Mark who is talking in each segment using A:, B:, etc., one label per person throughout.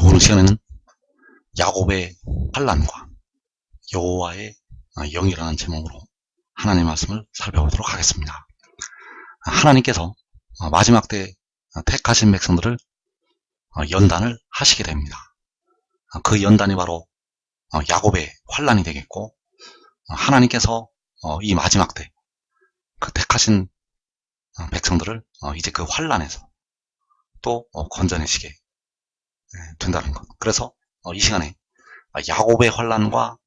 A: 오늘 시간에는 야곱의 환난과 여호와의 영이라는 제목으로 하나님의 말씀을 살펴보도록 하겠습니다. 하나님께서 마지막 때 택하신 백성들을 연단을 하시게 됩니다. 그 연단이 바로 야곱의 환난이 되겠고, 하나님께서 이 마지막 때 그 택하신 백성들을 이제 그 환난에서 또 건져내시게 된다는 것. 그래서 이 시간에 야곱의 환난과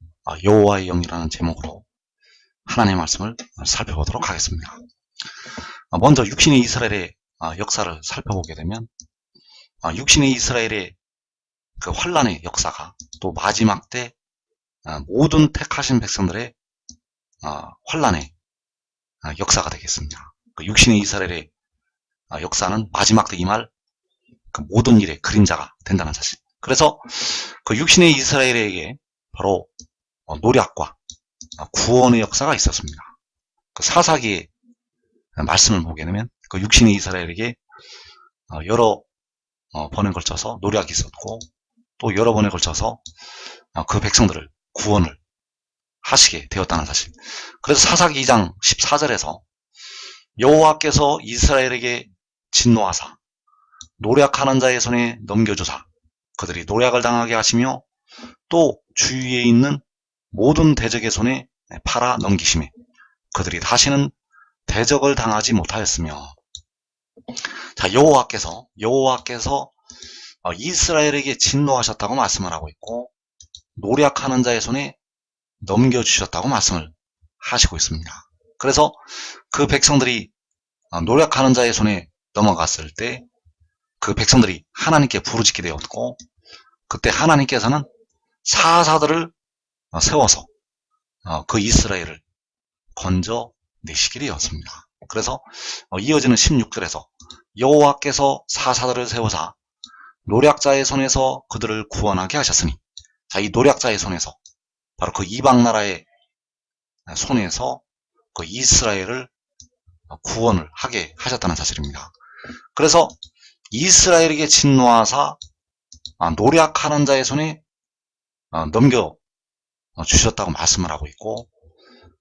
A: 여호와의 영이라는 제목으로 하나님의 말씀을 살펴보도록 하겠습니다. 먼저 육신의 이스라엘의 역사를 살펴보게 되면, 육신의 이스라엘의 그 환난의 역사가 또 마지막 때 모든 택하신 백성들의 환난의 역사가 되겠습니다. 그 육신의 이스라엘의 역사는 마지막 때 임할 그 모든 일의 그림자가 된다는 사실. 그래서 그 육신의 이스라엘에게 바로 노략과 구원의 역사가 있었습니다. 그 사사기의 말씀을 보게 되면 그 육신의 이스라엘에게 여러 번에 걸쳐서 노략이 있었고, 또 여러 번에 걸쳐서 그 백성들을 구원을 하시게 되었다는 사실. 그래서 사사기 2장 14절에서 여호와께서 이스라엘에게 진노하사 노략하는 자의 손에 넘겨주사 그들이 노략을 당하게 하시며 또 주위에 있는 모든 대적의 손에 팔아 넘기심에 그들이 다시는 대적을 당하지 못하였으며, 자, 여호와께서 이스라엘에게 진노하셨다고 말씀을 하고 있고, 노략하는 자의 손에 넘겨주셨다고 말씀을 하시고 있습니다. 그래서 그 백성들이 노략하는 자의 손에 넘어갔을 때 그 백성들이 하나님께 부르짖게 되었고, 그때 하나님께서는 사사들을 세워서 그 이스라엘을 건져내시게 되었습니다. 그래서 이어지는 16절에서 여호와께서 사사들을 세우사 노략자의 손에서 그들을 구원하게 하셨으니, 자, 이 노략자의 손에서 바로 그 이방 나라의 손에서 그 이스라엘을 구원을 하게 하셨다는 사실입니다. 그래서 이스라엘에게 진노하사 노략하는 자의 손에 넘겨 주셨다고 말씀을 하고 있고,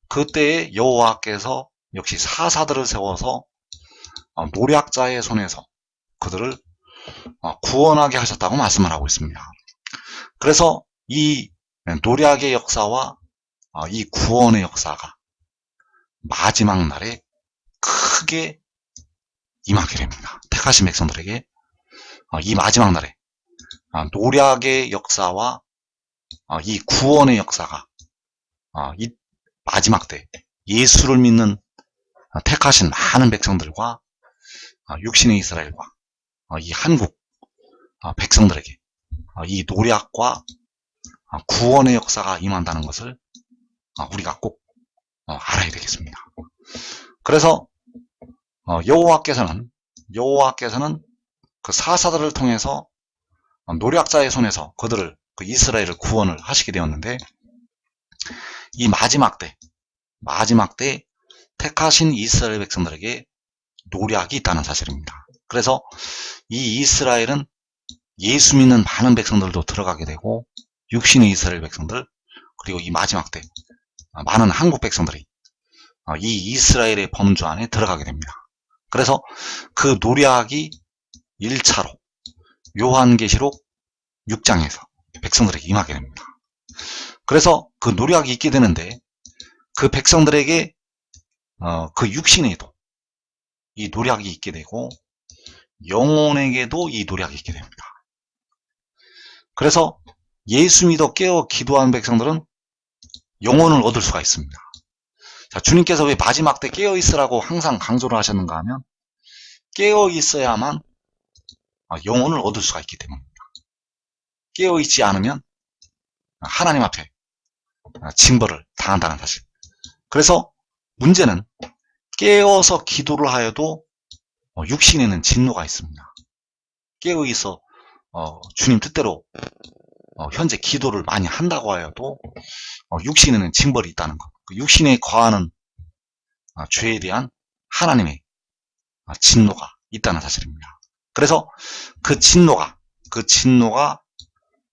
A: 그때에 여호와께서 역시 사사들을 세워서 노략자의 손에서 그들을 구원하게 하셨다고 말씀을 하고 있습니다. 그래서 이 노략의 역사와 이 구원의 역사가 마지막 날에 크게 임하게 됩니다. 택하신 백성들에게 이 마지막 날에 노략의 역사와 이 구원의 역사가 이 마지막 때 예수를 믿는 택하신 많은 백성들과 육신의 이스라엘과 이 한국 백성들에게 이 노략과 구원의 역사가 임한다는 것을 우리가 꼭 알아야 되겠습니다. 그래서 여호와께서는 그 사사들을 통해서 노략자의 손에서 그들을 그 이스라엘을 구원을 하시게 되었는데, 이 마지막 때 택하신 이스라엘 백성들에게 노략이 있다는 사실입니다. 그래서 이 이스라엘은 예수 믿는 많은 백성들도 들어가게 되고, 육신의 이스라엘 백성들, 그리고 이 마지막 때 많은 한국 백성들이 이 이스라엘의 범주 안에 들어가게 됩니다. 그래서 그 노략이 1차로 요한계시록 6장에서 백성들에게 임하게 됩니다. 그래서 그 노략이 있게 되는데, 그 백성들에게 그 육신에도 이 노략이 있게 되고 영혼에게도 이 노략이 있게 됩니다. 그래서 예수 믿어 깨어 기도하는 백성들은 영혼을 얻을 수가 있습니다. 자, 주님께서 왜 마지막 때 깨어 있으라고 항상 강조를 하셨는가 하면, 깨어 있어야만 영혼을 얻을 수가 있기 때문입니다. 깨어 있지 않으면 하나님 앞에 징벌을 당한다는 사실. 그래서 문제는 깨어서 기도를 하여도 육신에는 진노가 있습니다. 깨어 있어 주님 뜻대로 현재 기도를 많이 한다고 하여도 육신에는 징벌이 있다는 것. 그 육신에 거하는 죄에 대한 하나님의 진노가 있다는 사실입니다. 그래서 그 진노가 그 진노가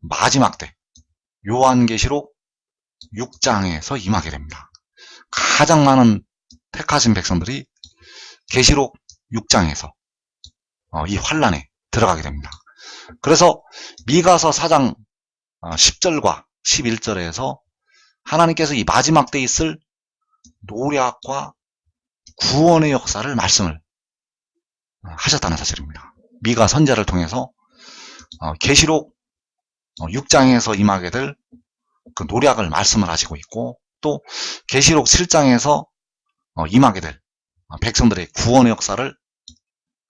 A: 마지막 때 요한계시록 6장에서 임하게 됩니다. 가장 많은 택하신 백성들이 계시록 6장에서 이 환란에 들어가게 됩니다. 그래서 미가서 4장 10절과 11절에서 하나님께서 이 마지막 때 있을 노략과 구원의 역사를 말씀을 하셨다는 사실입니다. 미가 선자를 통해서 계시록 6장에서 임하게 될 그 노략을 말씀을 하시고 있고, 또 계시록 7장에서 임하게 될 백성들의 구원의 역사를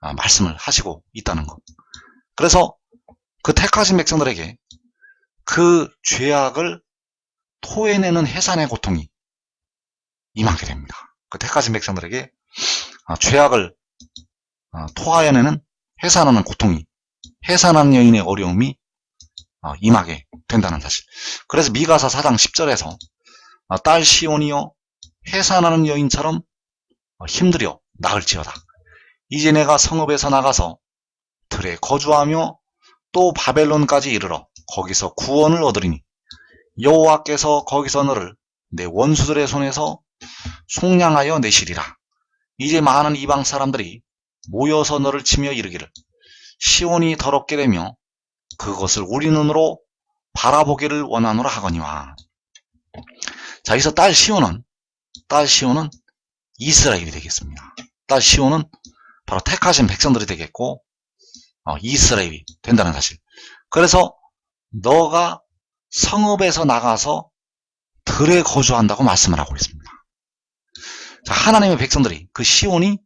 A: 말씀을 하시고 있다는 것. 그래서 그 택하신 백성들에게 그 죄악을 토해내는 해산의 고통이 임하게 됩니다. 그 택하신 백성들에게 죄악을 토하여내는 해산하는 고통이, 해산하는 여인의 어려움이 임하게 된다는 사실. 그래서 미가서 4장 10절에서 딸 시온이여 해산하는 여인처럼 힘들여 나을지어다. 이제 내가 성읍에서 나가서 들에 거주하며 또 바벨론까지 이르러 거기서 구원을 얻으리니 여호와께서 거기서 너를 내 원수들의 손에서 속량하여 내시리라. 이제 많은 이방 사람들이 모여서 너를 치며 이르기를 시온이 더럽게 되며 그것을 우리 눈으로 바라보기를 원하노라 하거니와. 자, 여기서 딸 시온은 이스라엘이 되겠습니다. 딸 시온은 바로 택하신 백성들이 되겠고 이스라엘이 된다는 사실. 그래서 너가 성읍에서 나가서 들에 거주한다고 말씀을 하고 있습니다. 자, 하나님의 백성들이, 그 시온이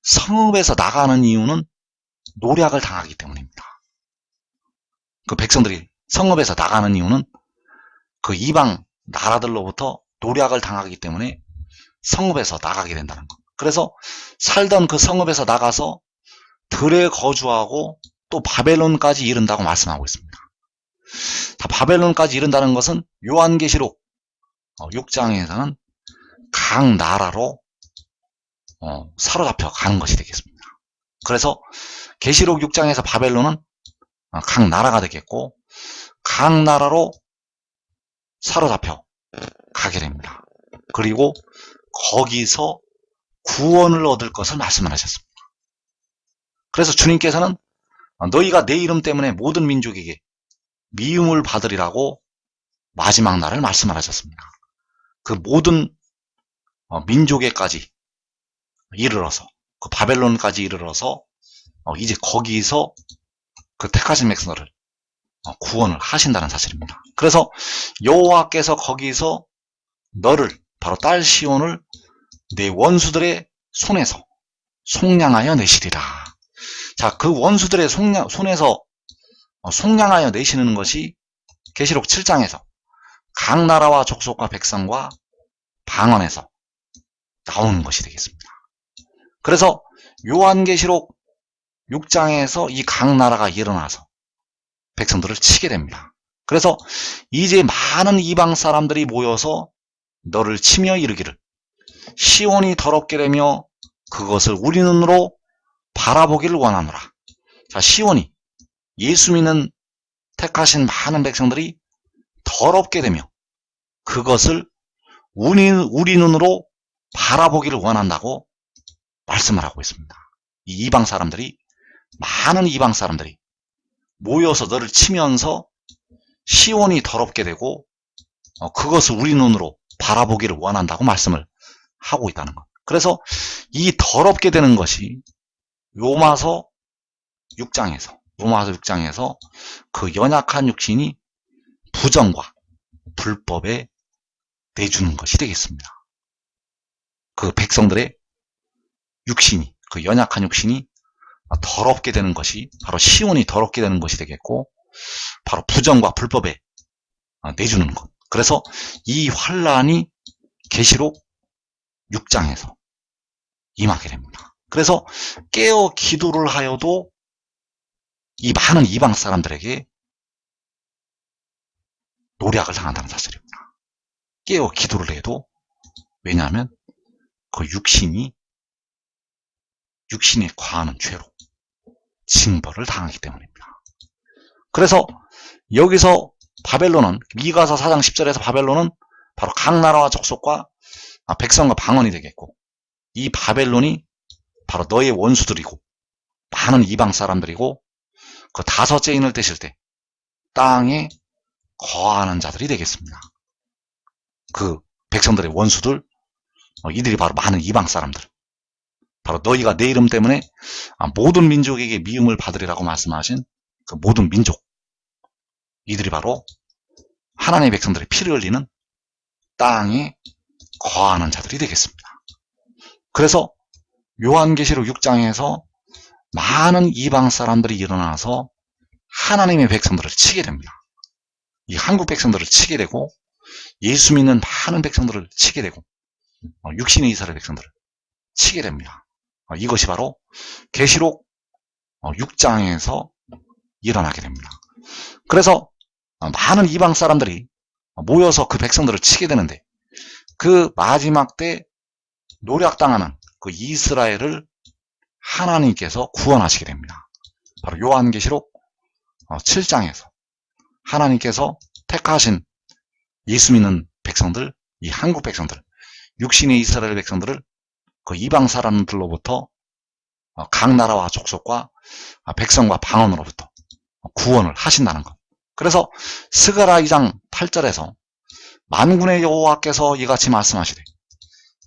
A: 성읍에서 나가는 이유는 노략을 당하기 때문입니다. 그 백성들이 성읍에서 나가는 이유는 그 이방 나라들로부터 노략을 당하기 때문에 성읍에서 나가게 된다는 것. 그래서 살던 그 성읍에서 나가서 들에 거주하고 또 바벨론까지 이른다고 말씀하고 있습니다. 다 바벨론까지 이른다는 것은 요한계시록 6장에서는 각 나라로 사로잡혀 가는 것이 되겠습니다. 그래서 계시록 6장에서 바벨론은 각 나라가 되겠고 각 나라로 사로잡혀 가게 됩니다. 그리고 거기서 구원을 얻을 것을 말씀을 하셨습니다. 그래서 주님께서는 너희가 내 이름 때문에 모든 민족에게 미움을 받으리라고 마지막 날을 말씀을 하셨습니다. 그 모든 민족에까지 이르러서, 그 바벨론까지 이르러서 이제 거기서 그 택하신 백성들을 구원을 하신다는 사실입니다. 그래서 여호와께서 거기서 너를, 바로 딸 시온을 내 원수들의 손에서 속량하여 내시리라. 자, 그 원수들의 손에서 속량하여 내시는 것이 계시록 7장에서 각 나라와 족속과 백성과 방언에서 나오는 것이 되겠습니다. 그래서 요한계시록 6장에서 이 각 나라가 일어나서 백성들을 치게 됩니다. 그래서 이제 많은 이방 사람들이 모여서 너를 치며 이르기를 시온이 더럽게 되며 그것을 우리 눈으로 바라보기를 원하노라. 자, 시온이, 예수 믿는 택하신 많은 백성들이 더럽게 되며 그것을 우리 눈으로 바라보기를 원한다고 말씀을 하고 있습니다. 이 이방 사람들이, 많은 이방 사람들이 모여서 너를 치면서 시온이 더럽게 되고 그것을 우리 눈으로 바라보기를 원한다고 말씀을 하고 있다는 것. 그래서 이 더럽게 되는 것이 로마서 6장에서 그 연약한 육신이 부정과 불법에 내주는 것이 되겠습니다. 그 백성들의 육신이, 그 연약한 육신이 더럽게 되는 것이 바로 시온이 더럽게 되는 것이 되겠고, 바로 부정과 불법에 내주는 것. 그래서 이 환란이 계시록 6장에서 임하게 됩니다. 그래서 깨어 기도를 하여도 이 많은 이방 사람들에게 노략을 당한다는 사실입니다. 깨어 기도를 해도, 왜냐하면 그 육신에 과하는 죄로 징벌을 당하기 때문입니다. 그래서 여기서 바벨론은 미가서 4장 10절에서 바벨론은 바로 각 나라와 족속과 백성과 방언이 되겠고, 이 바벨론이 바로 너의 원수들이고 많은 이방 사람들이고 그 다섯째 인을 떼실 때 땅에 거하는 자들이 되겠습니다. 그 백성들의 원수들, 이들이 바로 많은 이방 사람들, 바로 너희가 내 이름 때문에 모든 민족에게 미움을 받으리라고 말씀하신 그 모든 민족, 이들이 바로 하나님의 백성들의 피를 흘리는 땅에 거하는 자들이 되겠습니다. 그래서 요한계시록 6장에서 많은 이방 사람들이 일어나서 하나님의 백성들을 치게 됩니다. 이 한국 백성들을 치게 되고 예수 믿는 많은 백성들을 치게 되고 육신의 이스라엘 백성들을 치게 됩니다. 이것이 바로 계시록 6장에서 일어나게 됩니다. 그래서 많은 이방 사람들이 모여서 그 백성들을 치게 되는데, 그 마지막 때 노략당하는 그 이스라엘을 하나님께서 구원하시게 됩니다. 바로 요한계시록 7장에서 하나님께서 택하신 예수 믿는 백성들, 이 한국 백성들, 육신의 이스라엘 백성들을 그 이방 사람들로부터 각 나라와 족속과 백성과 방언으로부터 구원을 하신다는 것. 그래서 스가랴 2장 8절에서 만군의 여호와께서 이같이 말씀하시되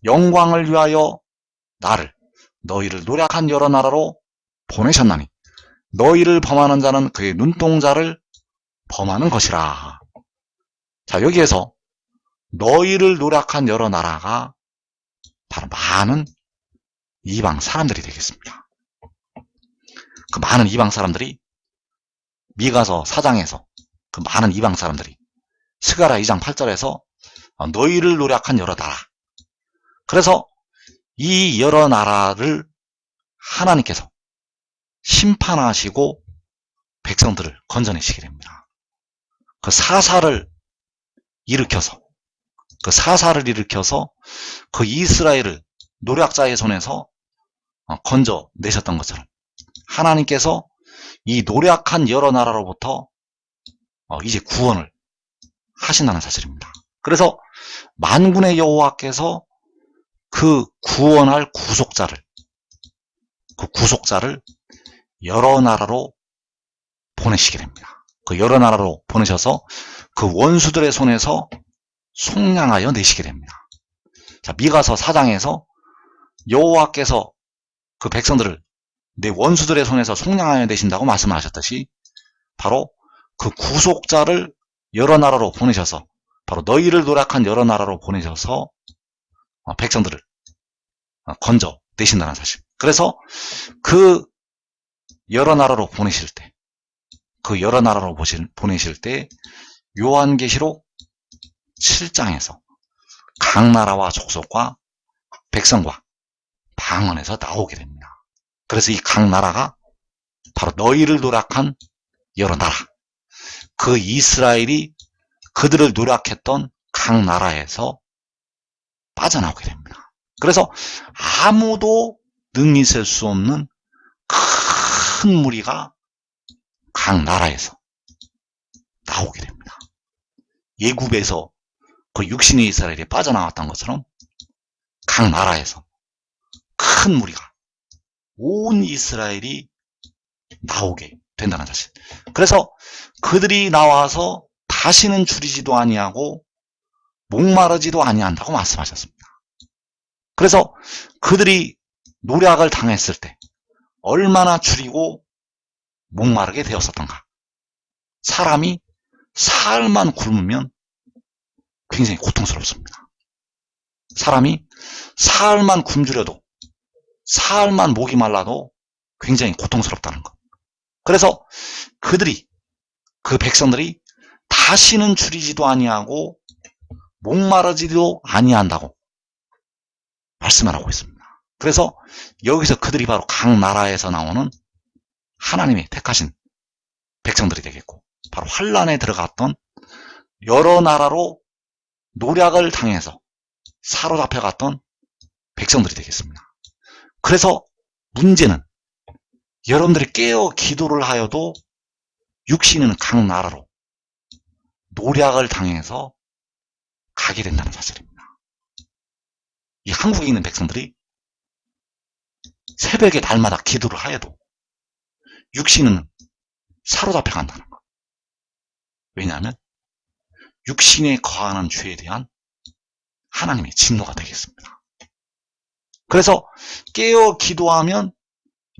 A: 영광을 위하여 나를 너희를 노략한 여러 나라로 보내셨나니 너희를 범하는 자는 그의 눈동자를 범하는 것이라. 자, 여기에서 너희를 노략한 여러 나라가 바로 많은 이방 사람들이 되겠습니다. 그 많은 이방 사람들이 미가서 4장에서 그 많은 이방 사람들이 스가랴 2장 8절에서 너희를 노략한 여러 나라. 그래서 이 여러 나라를 하나님께서 심판하시고 백성들을 건져내시게 됩니다. 그 사사를 일으켜서 그 이스라엘을 노략자의 손에서 건져내셨던 것처럼 하나님께서 이 노략한 여러 나라로부터 이제 구원을 하신다는 사실입니다. 그래서 만군의 여호와께서 그 구원할 구속자를 여러 나라로 보내시게 됩니다. 그 여러 나라로 보내셔서 그 원수들의 손에서 속량하여 내시게 됩니다. 자, 미가서 4장에서 여호와께서 그 백성들을 내 원수들의 손에서 속량하여 내신다고 말씀하셨듯이 바로 그 구속자를 여러 나라로 보내셔서 바로 너희를 노략한 여러 나라로 보내셔서 백성들을 건져 내신다는 사실. 그래서 그 여러 나라로 보내실 때, 요한계시록 7장에서 각 나라와 족속과 백성과 방언에서 나오게 됩니다. 그래서 이 각 나라가 바로 너희를 노략한 여러 나라, 그 이스라엘이 그들을 노략했던 각 나라에서 빠져나오게 됩니다. 그래서 아무도 능히 셀 수 없는 큰 무리가 각 나라에서 나오게 됩니다. 예굽에서 그 육신의 이스라엘이 빠져나왔던 것처럼 각 나라에서 큰 무리가 온 이스라엘이 나오게 된다는 사실. 그래서 그들이 나와서 다시는 줄이지도 아니하고 목마르지도 아니한다고 말씀하셨습니다. 그래서 그들이 노략을 당했을 때 얼마나 줄이고 목마르게 되었었던가. 사람이 사흘만 굶으면 굉장히 고통스럽습니다. 사람이 사흘만 굶주려도, 사흘만 목이 말라도 굉장히 고통스럽다는 것. 그래서 그 백성들이 다시는 줄이지도 아니하고 목마르지도 아니한다고 말씀을 하고 있습니다. 그래서 여기서 그들이 바로 각 나라에서 나오는 하나님의 택하신 백성들이 되겠고, 바로 환란에 들어갔던 여러 나라로 노략을 당해서 사로잡혀갔던 백성들이 되겠습니다. 그래서 문제는 여러분들이 깨어 기도를 하여도 육신은 각 나라로 노략을 당해서 가게 된다는 사실입니다. 이 한국에 있는 백성들이 새벽에 날마다 기도를 하여도 육신은 사로잡혀 간다는 것. 왜냐하면 육신에 거하는 죄에 대한 하나님의 진노가 되겠습니다. 그래서 깨어 기도하면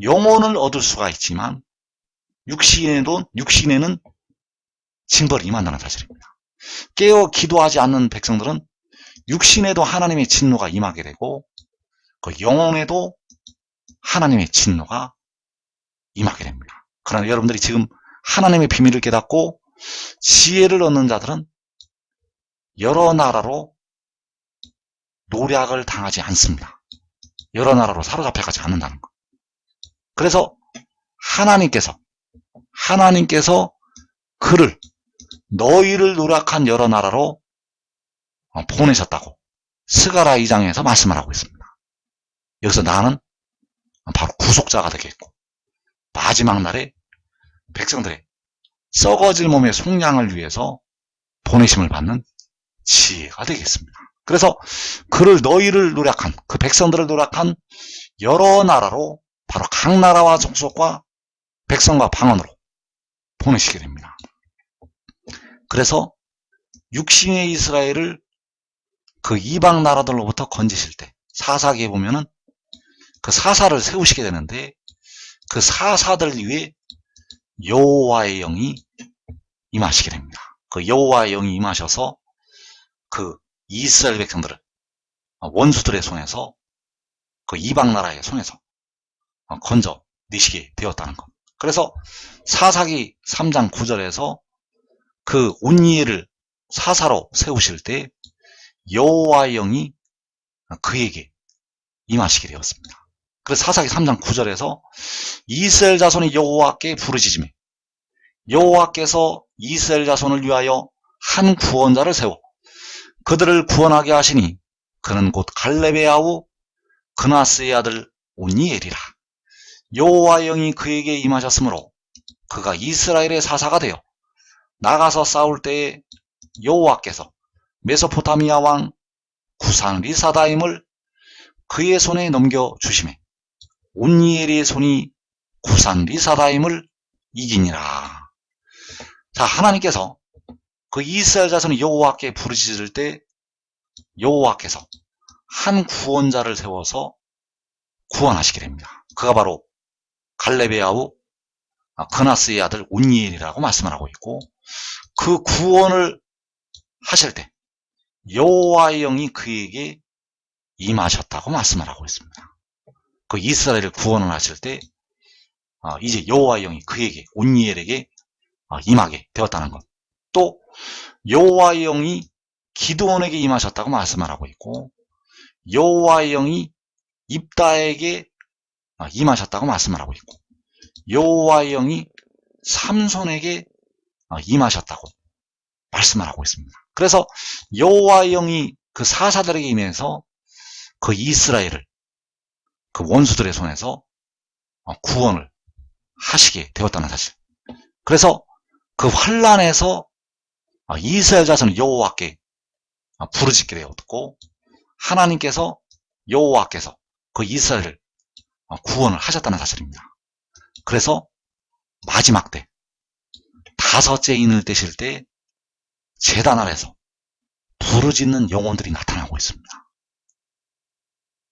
A: 영혼을 얻을 수가 있지만 육신에는 징벌이 임한다는 사실입니다. 깨어 기도하지 않는 백성들은 육신에도 하나님의 진노가 임하게 되고 그 영혼에도 하나님의 진노가 임하게 됩니다. 그러나 여러분들이 지금 하나님의 비밀을 깨닫고 지혜를 얻는 자들은 여러 나라로 노략을 당하지 않습니다. 여러 나라로 사로잡혀가지 않는다는 것. 그래서 하나님께서 그를 너희를 노략한 여러 나라로 보내셨다고 스가랴 2장에서 말씀을 하고 있습니다. 여기서 나는 바로 구속자가 되겠고 마지막 날에 백성들의 썩어질 몸의 속량을 위해서 보내심을 받는 지혜가 되겠습니다. 그래서 너희를 노략한 그 백성들을 노략한 여러 나라로 바로 각 나라와 족속과 백성과 방언으로 보내시게 됩니다. 그래서 육신의 이스라엘을 그 이방 나라들로부터 건지실 때 사사기에 보면은 그 사사를 세우시게 되는데 그 사사들 위에 여호와의 영이 임하시게 됩니다. 그 여호와의 영이 임하셔서 그 이스라엘 백성들을 원수들의 손에서 그 이방 나라의 손에서 건져 내시게 되었다는 것. 그래서 사사기 3장 9절에서 그 온니엘을 사사로 세우실 때 여호와의 영이 그에게 임하시게 되었습니다. 그래서 사사기 3장 9절에서 이스라엘 자손이 여호와께 부르짖으며 여호와께서 이스라엘 자손을 위하여 한 구원자를 세워 그들을 구원하게 하시니 그는 곧 갈렙의 아우 그나스의 아들 온니엘이라. 여호와의 영이 그에게 임하셨으므로 그가 이스라엘의 사사가 되어 나가서 싸울 때에 여호와께서 메소포타미아 왕 구산 리사다임을 그의 손에 넘겨주시매 온니엘의 손이 구산 리사다임을 이기니라. 자, 하나님께서 그 이스라엘 자손이 여호와께 부르짖을 때 여호와께서 한 구원자를 세워서 구원하시게 됩니다. 그가 바로 갈렙의 아우 그나스의 아들 온니엘이라고 말씀을 하고 있고 그 구원을 하실 때 여호와의 영이 그에게 임하셨다고 말씀을 하고 있습니다. 그 이스라엘을 구원을 하실 때 이제 여호와의 영이 그에게 온니엘에게 임하게 되었다는 것. 또 여호와의 영이 기드온에게 임하셨다고 말씀을 하고 있고 여호와의 영이 입다에게 임하셨다고 말씀을 하고 있고 여호와의 영이 삼손에게 임하셨다고 말씀을 하고 있습니다. 그래서 여호와의 영이 그 사사들에게 임해서 그 이스라엘을 그 원수들의 손에서 구원을 하시게 되었다는 사실. 그래서 그 환란에서 이스라엘 자손은 여호와께 부르짖게 되었고 여호와께서 그 이스라엘을 구원을 하셨다는 사실입니다. 그래서 마지막 때 다섯째 인을 떼실 때 제단 아래서 부르짖는 영혼들이 나타나고 있습니다.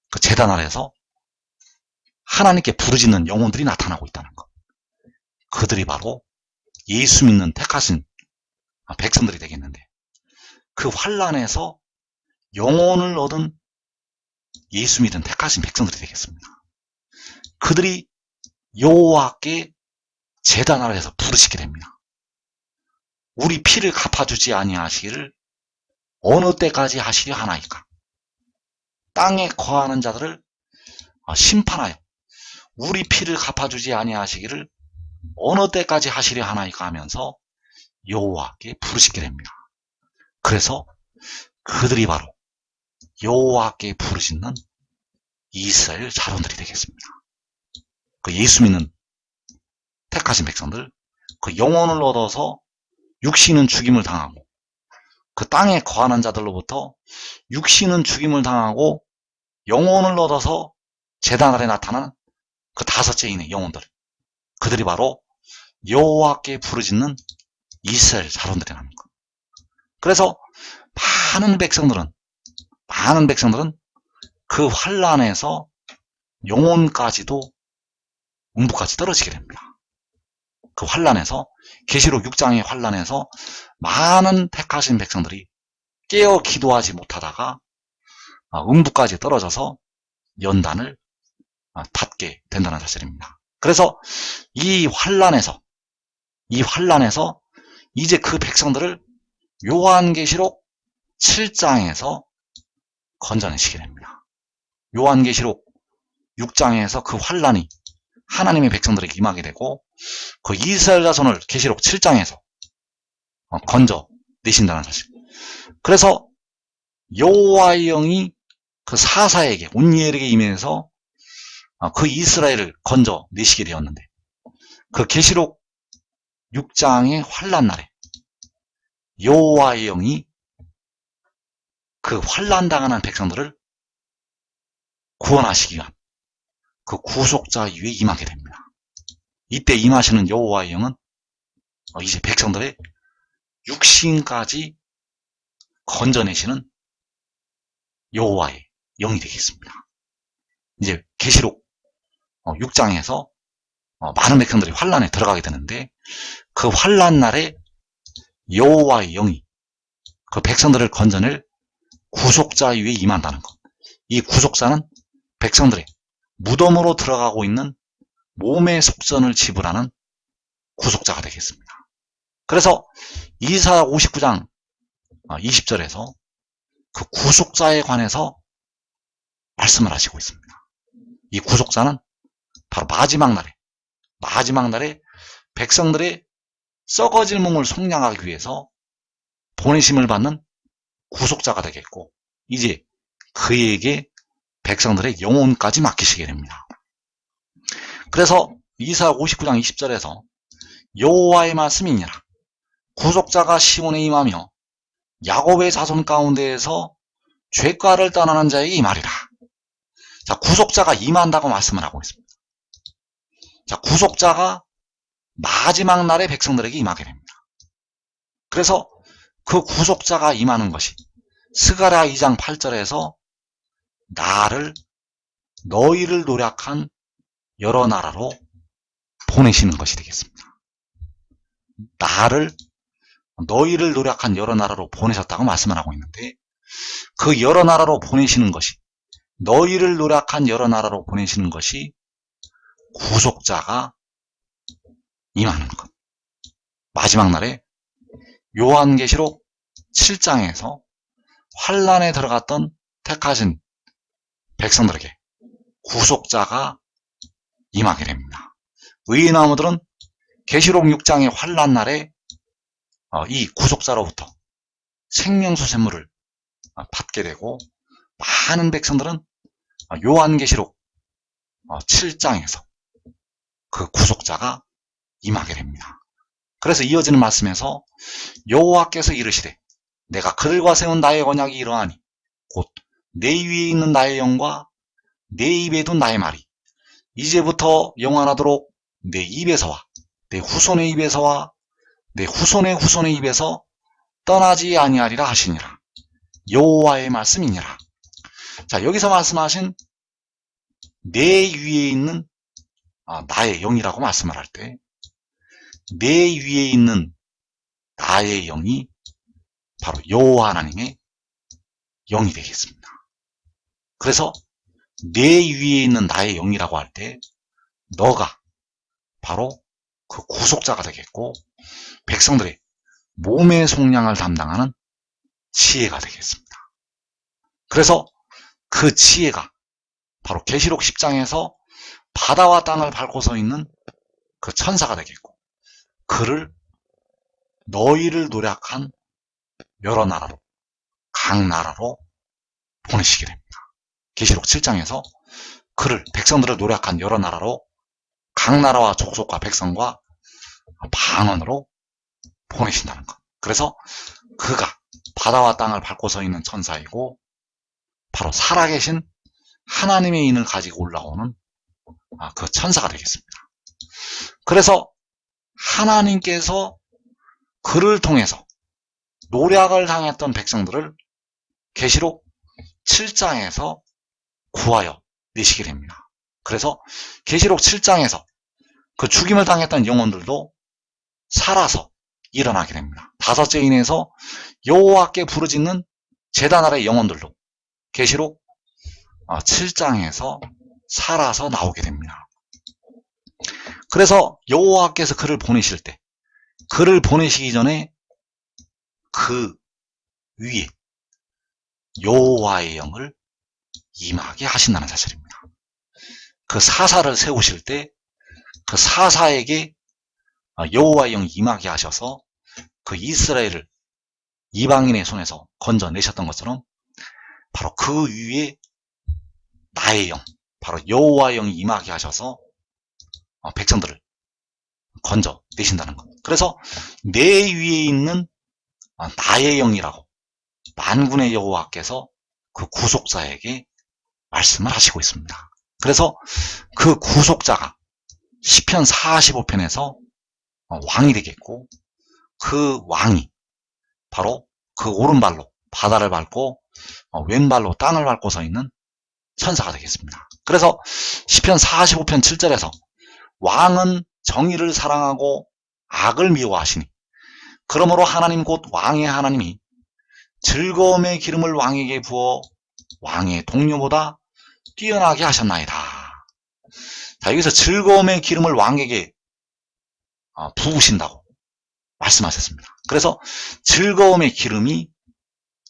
A: 그 제단 아래서 하나님께 부르짖는 영혼들이 나타나고 있다는 것. 그들이 바로 예수 믿는 택하신 백성들이 되겠는데 그 환란에서 영혼을 얻은 예수 믿은 택하신 백성들이 되겠습니다. 그들이 여호와께 제단 아래에서 부르짖게 됩니다. 우리 피를 갚아주지 아니하시기를 어느 때까지 하시려 하나이까. 땅에 거하는 자들을 심판하여 우리 피를 갚아주지 아니하시기를 어느 때까지 하시려 하나이까 하면서 여호와께 부르짖게 됩니다. 그래서 그들이 바로 여호와께 부르짖는 이스라엘 자손들이 되겠습니다. 그 예수 믿는 택하신 백성들, 그 영혼을 얻어서 육신은 죽임을 당하고 그 땅에 거하는 자들로부터 육신은 죽임을 당하고 영혼을 얻어서 제단 아래 나타나는 그 다섯째인의 영혼들, 그들이 바로 여호와께 부르짖는 이스라엘 자손들이라는 것. 그래서 많은 백성들은 그 환란에서 영혼까지도 음부까지 떨어지게 됩니다. 그 환란에서, 계시록 6장의 환란에서 많은 택하신 백성들이 깨어 기도하지 못하다가 음부까지 떨어져서 연단을 받게 된다는 사실입니다. 그래서 이 환란에서 이제 그 백성들을 요한계시록 7장에서 건져내시게 됩니다. 요한계시록 6장에서 그 환란이 하나님의 백성들에게 임하게 되고 그 이스라엘 자손을 계시록 7장에서 건져내신다는 사실. 그래서 여호와의 영이 그 사사에게, 온니엘에게 임해서 그 이스라엘을 건져내시게 되었는데, 그 계시록 6장의 환란 날에 여호와의 영이 그 환란당하는 백성들을 구원하시기 위한 그 구속자 위에 임하게 됩니다. 이때 임하시는 여호와의 영은 이제 백성들의 육신까지 건져내시는 여호와의 영이 되겠습니다. 이제 계시록 6장에서 많은 백성들이 환란에 들어가게 되는데, 그 환란 날에 여호와의 영이 그 백성들을 건져낼 구속자 위에 임한다는 것. 이 구속자는 백성들의 무덤으로 들어가고 있는 몸의 속전을 지불하는 구속자가 되겠습니다. 그래서 이사야 59장 20절에서 그 구속자에 관해서 말씀을 하시고 있습니다. 이 구속자는 바로 마지막 날에 백성들의 썩어질 몸을 속량하기 위해서 보내심을 받는 구속자가 되겠고, 이제 그에게 백성들의 영혼까지 맡기시게 됩니다. 그래서 이사야 59장 20절에서 여호와의 말씀이니라, 구속자가 시온에 임하며 야곱의 자손 가운데에서 죄가를 떠나는 자에게 임하리라. 자, 구속자가 임한다고 말씀을 하고 있습니다. 자, 구속자가 마지막 날에 백성들에게 임하게 됩니다. 그래서 그 구속자가 임하는 것이 스가랴 2장 8절에서 너희를 노략한 여러 나라로 보내시는 것이 되겠습니다. 너희를 노략한 여러 나라로 보내셨다고 말씀을 하고 있는데, 그 여러 나라로 보내시는 것이, 너희를 노략한 여러 나라로 보내시는 것이 구속자가 임하는 것. 마지막 날에 요한계시록 7장에서 환란에 들어갔던 택하신 백성들에게 구속자가 임하게 됩니다. 의인 나무들은 계시록 6장의 환란 날에 이 구속자로부터 생명수 샘물을 받게 되고, 많은 백성들은 요한계시록 7장에서 그 구속자가 임하게 됩니다. 그래서 이어지는 말씀에서 여호와께서 이르시되 내가 그들과 세운 나의 언약이 이러하니 곧 내 위에 있는 나의 영과 내 입에 둔 나의 말이 이제부터 영원하도록 내 입에서와 내 후손의 입에서와 내 후손의 후손의 입에서 떠나지 아니하리라 하시니라. 여호와의 말씀이니라. 자, 여기서 말씀하신 내 위에 있는 나의 영이라고 말씀을 할 때, 내 위에 있는 나의 영이 바로 여호와 하나님의 영이 되겠습니다. 그래서 내 위에 있는 나의 영이라고 할 때 너가 바로 그 구속자가 되겠고, 백성들의 몸의 속량을 담당하는 지혜가 되겠습니다. 그래서 그 지혜가 바로 계시록 10장에서 바다와 땅을 밟고 서 있는 그 천사가 되겠고, 그를 너희를 노략한 여러 나라로, 각 나라로 보내시게 됩니다. 계시록 7장에서 그를, 백성들을 노략한 여러 나라로 각 나라와 족속과 백성과 방언으로 보내신다는 것. 그래서 그가 바다와 땅을 밟고 서 있는 천사이고 바로 살아계신 하나님의 인을 가지고 올라오는 그 천사가 되겠습니다. 그래서 하나님께서 그를 통해서 노략을 당했던 백성들을 계시록 7장에서 구하여 내시게 됩니다. 그래서 계시록 7장에서 그 죽임을 당했던 영혼들도 살아서 일어나게 됩니다. 다섯째 인에서 여호와께 부르짖는 제단 아래 영혼들도 계시록 7장에서 살아서 나오게 됩니다. 그래서 여호와께서 그를 보내실 때, 그를 보내시기 전에 그 위에 여호와의 영을 임하게 하신다는 사실입니다. 그 사사를 세우실 때 그 사사에게 여호와의 영이 임하게 하셔서 그 이스라엘을 이방인의 손에서 건져내셨던 것처럼 바로 그 위에 나의 영, 바로 여호와의 영이 임하게 하셔서 백성들을 건져내신다는 것. 그래서 내 위에 있는 나의 영이라고 만군의 여호와께서 그 구속자에게 말씀을 하시고 있습니다. 그래서 그 구속자가 시편 45편에서 왕이 되겠고 그 왕이 바로 그 오른발로 바다를 밟고 왼발로 땅을 밟고 서 있는 천사가 되겠습니다. 그래서 시편 45편 7절에서 왕은 정의를 사랑하고 악을 미워하시니 그러므로 하나님 곧 왕의 하나님이 즐거움의 기름을 왕에게 부어 왕의 동료보다 뛰어나게 하셨나이다. 자, 여기서 즐거움의 기름을 왕에게 부으신다고 말씀하셨습니다. 그래서 즐거움의 기름이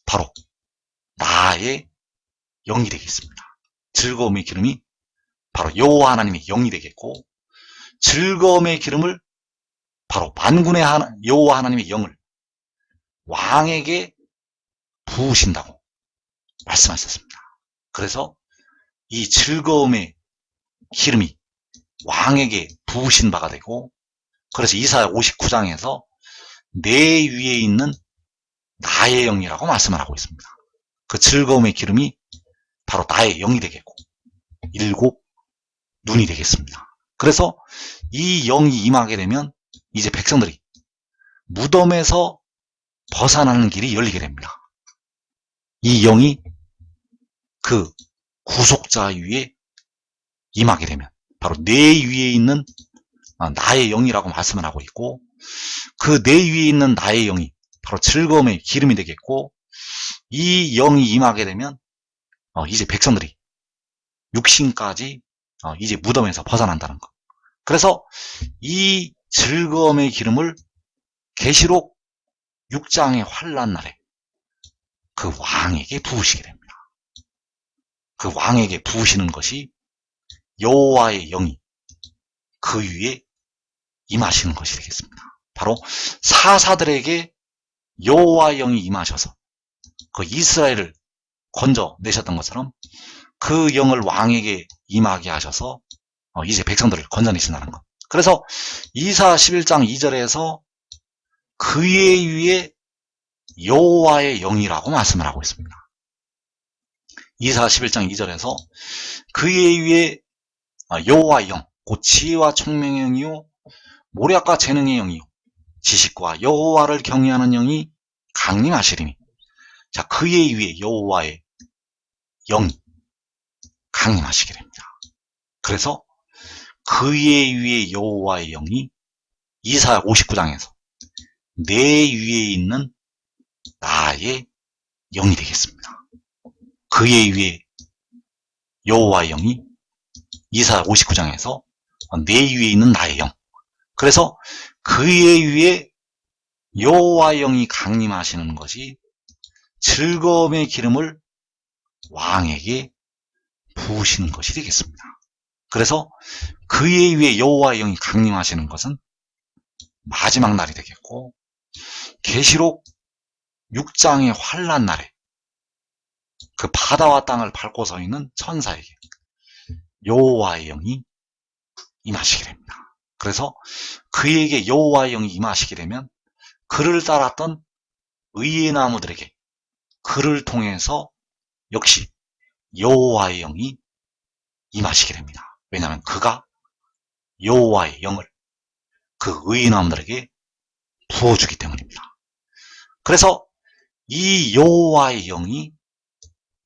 A: 바로 나의 영이 되겠습니다. 즐거움의 기름이 바로 여호와 하나님의 영이 되겠고 즐거움의 기름을 바로 만군의 여호와 하나님의 영을 왕에게 부으신다고 말씀하셨습니다. 그래서 이 즐거움의 기름이 왕에게 부으신 바가 되고 그래서 이사야 59장에서 내 위에 있는 나의 영이라고 말씀을 하고 있습니다. 그 즐거움의 기름이 바로 나의 영이 되겠고 일곱 눈이 되겠습니다. 그래서 이 영이 임하게 되면 이제 백성들이 무덤에서 벗어나는 길이 열리게 됩니다. 이 영이 그 구속자 위에 임하게 되면 바로 내 위에 있는 나의 영이라고 말씀을 하고 있고 그 내 위에 있는 나의 영이 바로 즐거움의 기름이 되겠고 이 영이 임하게 되면 이제 백성들이 육신까지 이제 무덤에서 벗어난다는 것. 그래서 이 즐거움의 기름을 계시록 6장의 환난 날에 그 왕에게 부으시게 됩니다. 그 왕에게 부으시는 것이 여호와의 영이 그 위에 임하시는 것이 되겠습니다. 바로 사사들에게 여호와의 영이 임하셔서 그 이스라엘을 건져내셨던 것처럼 그 영을 왕에게 임하게 하셔서 이제 백성들을 건져내신다는 것. 그래서 이사 11장 2절에서 그의 위에 여호와의 영이라고 말씀을 하고 있습니다. 이사 11장 2절에서 그의 위에 여호와의 영, 곧 지혜와 총명의 영이요 모략과 재능의 영이요 지식과 여호와를 경외하는 영이 강림하시리니. 자, 그의 위에 여호와의 영이 강림하시게 됩니다. 그래서 그의 위에 여호와의 영이 이사야 59장에서 내 위에 있는 나의 영이 되겠습니다. 그의 위에 여호와의 영이 이사야 59장에서 내 위에 있는 나의 영. 그래서 그의 위에 여호와의 영이 강림하시는 것이 즐거움의 기름을 왕에게 부으시는 것이 되겠습니다. 그래서 그의 위에 여호와의 영이 강림하시는 것은 마지막 날이 되겠고 계시록 6장의 환난 날에 그 바다와 땅을 밟고 서 있는 천사에게 여호와의 영이 임하시게 됩니다. 그래서 그에게 여호와의 영이 임하시게 되면 그를 따랐던 의의 나무들에게 그를 통해서 역시 여호와의 영이 임하시게 됩니다. 왜냐하면 그가 여호와의 영을 그 의의 나무들에게 부어주기 때문입니다. 그래서 이 여호와의 영이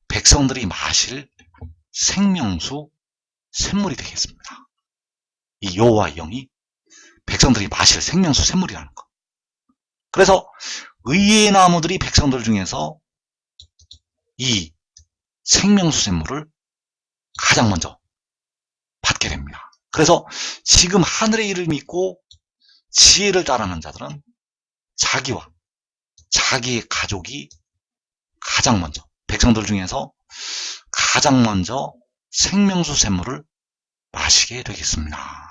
A: 백성들이 마실 생명수 샘물이 되겠습니다. 이 여호와의 영이 백성들이 마실 생명수 샘물이라는 것. 그래서 의의 나무들이 백성들 중에서 이 생명수 샘물을 가장 먼저 받게 됩니다. 그래서 지금 하늘의 일을 믿고 지혜를 따르는 자들은 자기와 자기의 가족이 가장 먼저, 백성들 중에서 가장 먼저 생명수 샘물을 마시게 되겠습니다.